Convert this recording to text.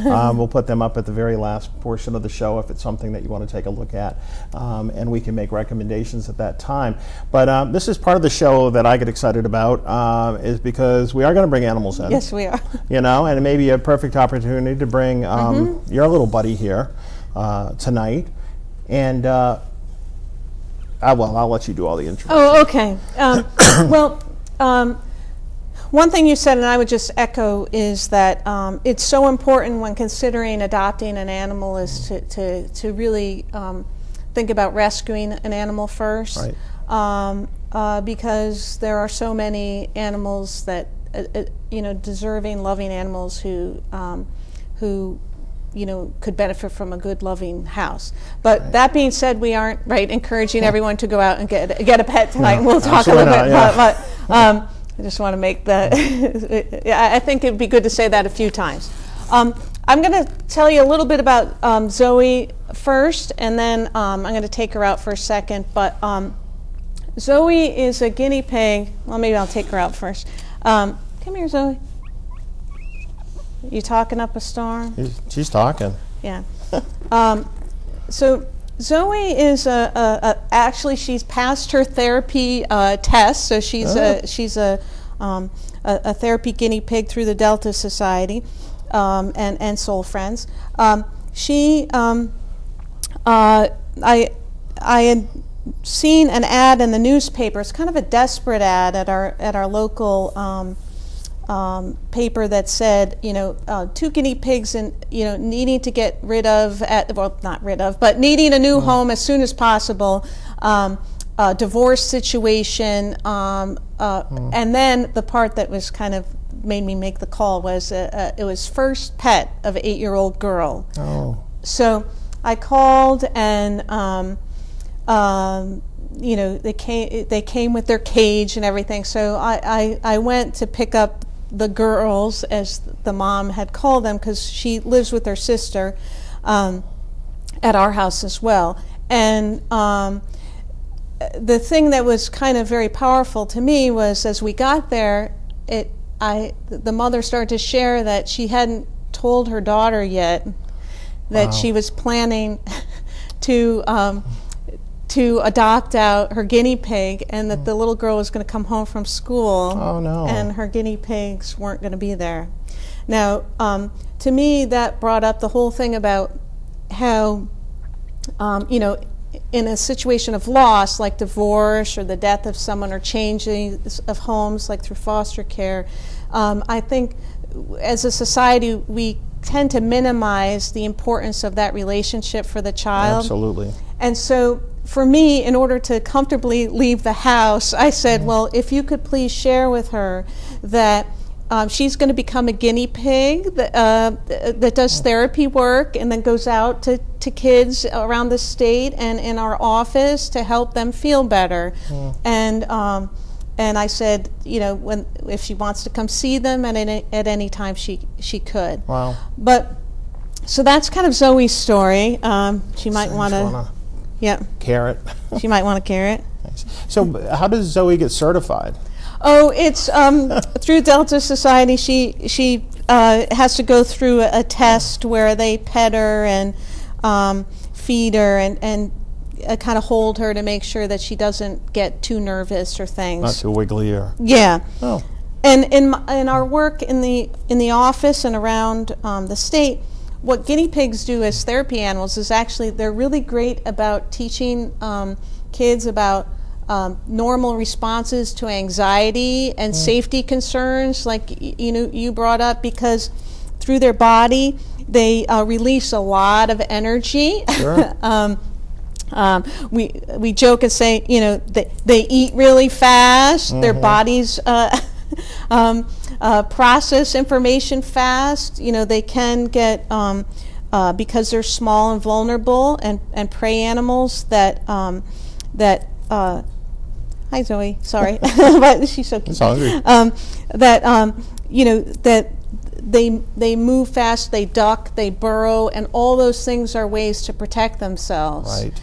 We'll put them up at the very last portion of the show if it's something that you want to take a look at, and we can make recommendations at that time. But this is part of the show that I get excited about, is because we are going to bring animals in. Yes, we are. You know, and it may be a perfect opportunity to bring your little buddy here tonight. And well, I'll let you do all the introduction. Oh, okay. Well, one thing you said, and I would just echo, is that it's so important when considering adopting an animal is to really think about rescuing an animal first. Right. Because there are so many animals that, you know, deserving, loving animals who you know, could benefit from a good, loving house. But right. That being said, we aren't encouraging everyone to go out and get a pet tonight. No, and we'll talk a little bit. But I just want to make the. I think it'd be good to say that a few times. I'm going to tell you a little bit about Zoe first, and then I'm going to take her out for a second. But Zoe is a guinea pig. Well, maybe I'll take her out first. Come here, Zoe. You talking up a storm? She's talking. Yeah. So Zoe is actually she's passed her therapy test, so she's a therapy guinea pig through the Delta Society and Soul Friends. I had seen an ad in the newspaper. It's kind of a desperate ad at our local paper that said, you know, 2 guinea pigs and, you know, needing to get rid of, well, not rid of, but needing a new home as soon as possible, divorce situation, and then the part that was kind of made me make the call was it was first pet of an 8-year-old girl. Oh. So I called and you know, they came with their cage and everything. So I went to pick up the girls, as the mom had called them, because she lives with her sister at our house as well. And the thing that was kind of very powerful to me was, as we got there, the mother started to share that she hadn't told her daughter yet that she was planning to adopt out her guinea pig, and that the little girl was going to come home from school. Oh, no. And her guinea pigs weren't going to be there. Now, to me, that brought up the whole thing about how, you know, in a situation of loss, like divorce or the death of someone or changing of homes, like through foster care, I think as a society we tend to minimize the importance of that relationship for the child. Absolutely. And so for me, in order to comfortably leave the house, I said, well, if you could please share with her that she's going to become a guinea pig that does therapy work and then goes out to kids around the state and in our office to help them feel better. And I said, you know, if she wants to come see them at any time, she could. Wow. But so that's kind of Zoe's story. She might want to. Yeah. Carrot. She might want a carrot. So how does Zoe get certified? Oh, it's through Delta Society. She has to go through a test where they pet her and feed her and kind of hold her to make sure that she doesn't get too nervous or things. Not too wiggly or. Yeah. Oh. And in our work in the office and around the state, what guinea pigs do as therapy animals is actually they're really great about teaching kids about normal responses to anxiety and safety concerns, like you brought up, because through their body they release a lot of energy. Sure. We joke and say, you know, they eat really fast. Their bodies process information fast. You know, they can get because they're small and vulnerable and prey animals that hi Zoe, sorry, but she's so cute. You know, that they move fast, they duck, they burrow, and all those things are ways to protect themselves. Right.